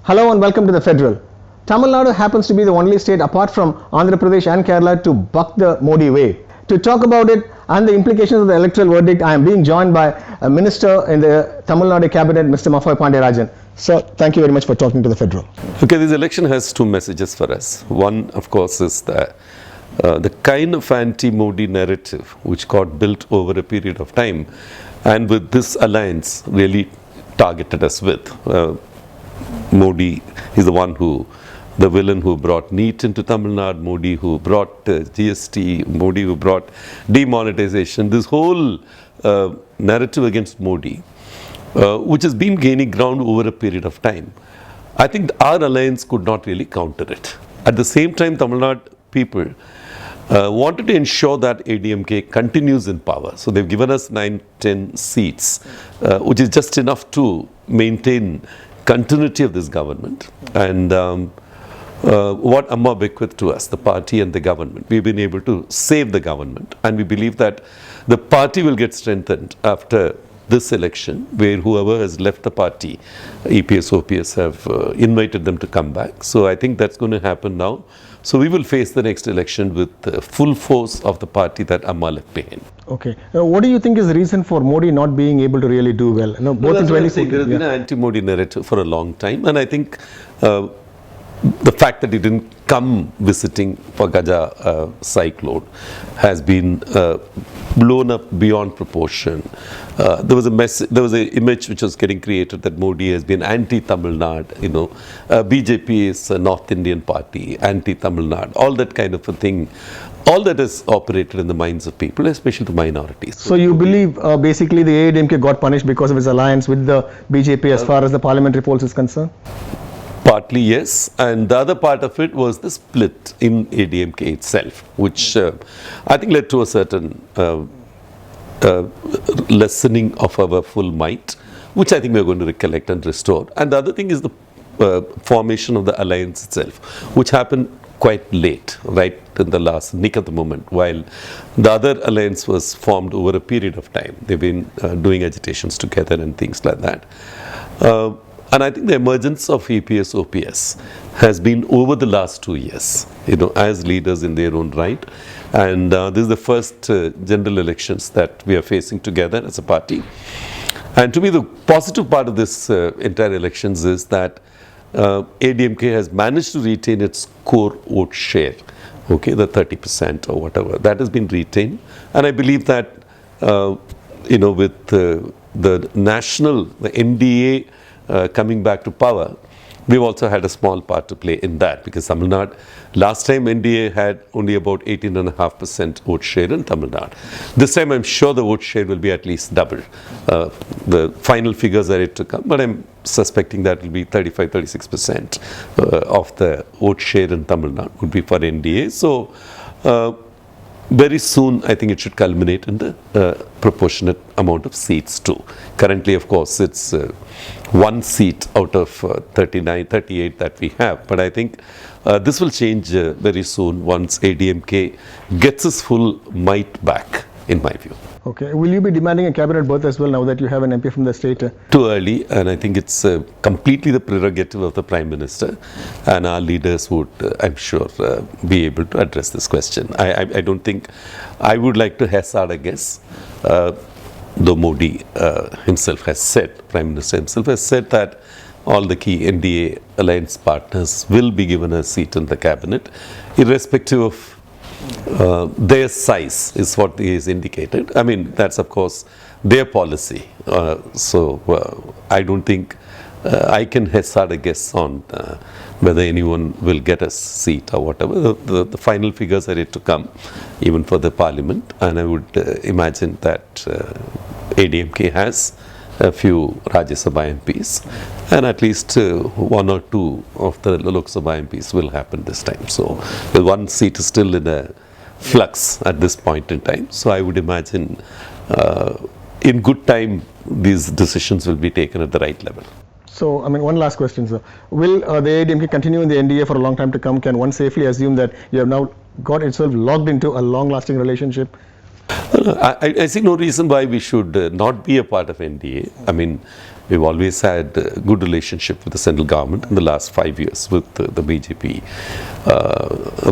Hello and welcome to the Federal. Tamil Nadu happens to be the only state apart from Andhra Pradesh and Kerala to buck the Modi way. To talk about it and the implications of the electoral verdict, I am being joined by a minister in the Tamil Nadu cabinet, Mr. Pandia Rajan. Sir, thank you very much for talking to the Federal. Okay, this election has two messages for us. One, of course, is the kind of anti-Modi narrative which got built over a period of time, and with this alliance really targeted us with. Modi is the villain who brought NEET into Tamil Nadu, Modi who brought GST, Modi who brought demonetization. This whole narrative against Modi, which has been gaining ground over a period of time. I think our alliance could not really counter it. At the same time, Tamil Nadu people wanted to ensure that ADMK continues in power. So they've given us 9-10 seats, which is just enough to maintain continuity of this government. And what Amma bequethed to us, the party and the government, we've been able to save the government. And we believe that the party will get strengthened after this election, where whoever has left the party, EPS, OPS, have invited them to come back. So I think that's going to happen now. So we will face the next election with full force of the party that Amma left behind. Okay. What do you think is the reason for Modi not being able to really do well? No, both in 2014. There has been an anti-Modi narrative for a long time, and I think the fact that he didn't come visiting for Gaja cyclone has been blown up beyond proportion. There was an image which was getting created that Modi has been anti-Tamil Nadu, BJP is a North Indian party, anti-Tamil Nadu, all that kind of a thing. All that is operated in the minds of people, especially the minorities. So you believe basically the ADMK got punished because of his alliance with the BJP as far as the parliamentary polls is concerned? Partly yes, and the other part of it was the split in ADMK itself, which I think led to a certain lessening of our full might, which I think we are going to recollect and restore. And the other thing is the formation of the alliance itself, which happened quite late, right in the last nick of the moment, while the other alliance was formed over a period of time. They've been doing agitations together and things like that. And I think the emergence of EPS, OPS has been over the last 2 years, as leaders in their own right. And this is the first general elections that we are facing together as a party. And to me, the positive part of this entire elections is that ADMK has managed to retain its core vote share, okay, the 30% or whatever. That has been retained. And I believe that, with the NDA coming back to power, we've also had a small part to play in that, because Tamil Nadu, last time NDA had only about 18.5% vote share in Tamil Nadu. This time I'm sure the vote share will be at least double. The final figures are yet to come, but I'm suspecting that will be 35-36% of the vote share in Tamil Nadu would be for NDA. So very soon, I think it should culminate in the proportionate amount of seats too. Currently, of course, it's 1 seat out of 38 that we have. But I think this will change very soon once ADMK gets its full might back, in my view. Okay. Will you be demanding a cabinet berth as well now that you have an MP from the state? Too early, and I think it's completely the prerogative of the Prime Minister, and our leaders would, I'm sure, be able to address this question. I don't think, I would like to hazard a guess, though Modi himself has said, Prime Minister himself has said that all the key NDA alliance partners will be given a seat in the cabinet, irrespective of their size, is what is indicated. I mean, that's of course their policy. So I don't think I can hazard a guess on whether anyone will get a seat or whatever. The final figures are yet to come, even for the parliament. And I would imagine that ADMK has a few Rajya Sabha MPs, and at least 1 or 2 of the Lok Sabha MPs will happen this time. So the 1 seat is still in a flux at this point in time. So I would imagine in good time these decisions will be taken at the right level. So, I mean, one last question, sir. Will the ADMK continue in the NDA for a long time to come? Can one safely assume that you have now got itself logged into a long-lasting relationship? I see no reason why we should not be a part of NDA. I mean, We've always had a good relationship with the central government in the last 5 years with the BJP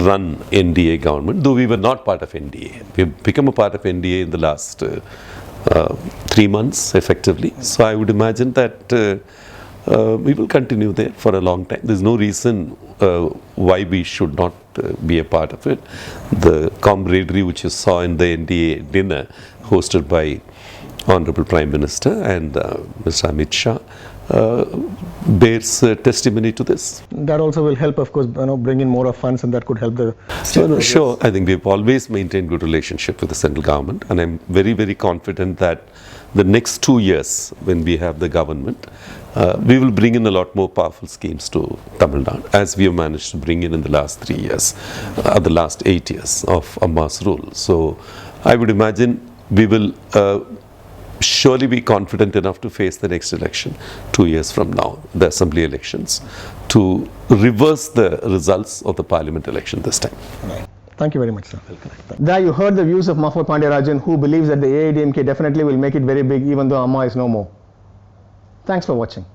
run NDA government, though we were not part of NDA. We've become a part of NDA in the last 3 months effectively. So I would imagine that we will continue there for a long time. There's no reason why we should not be a part of it. The camaraderie which you saw in the NDA dinner hosted by Honorable Prime Minister and Mr. Amit Shah bears testimony to this. That also will help, of course, bring in more of funds, and that could help the state. Sure, I think we've always maintained good relationship with the central government, and I'm very, very confident that the next 2 years, when we have the government, we will bring in a lot more powerful schemes to Tamil Nadu, as we have managed to bring in the last 3 years, the last 8 years of Amma's rule. So I would imagine we will surely be confident enough to face the next election 2 years from now, the assembly elections, to reverse the results of the parliament election this time. Right. Thank you very much, sir. There you heard the views of Mahmood Pandia Rajan, who believes that the AIDMK definitely will make it very big even though Amma is no more. Thanks for watching.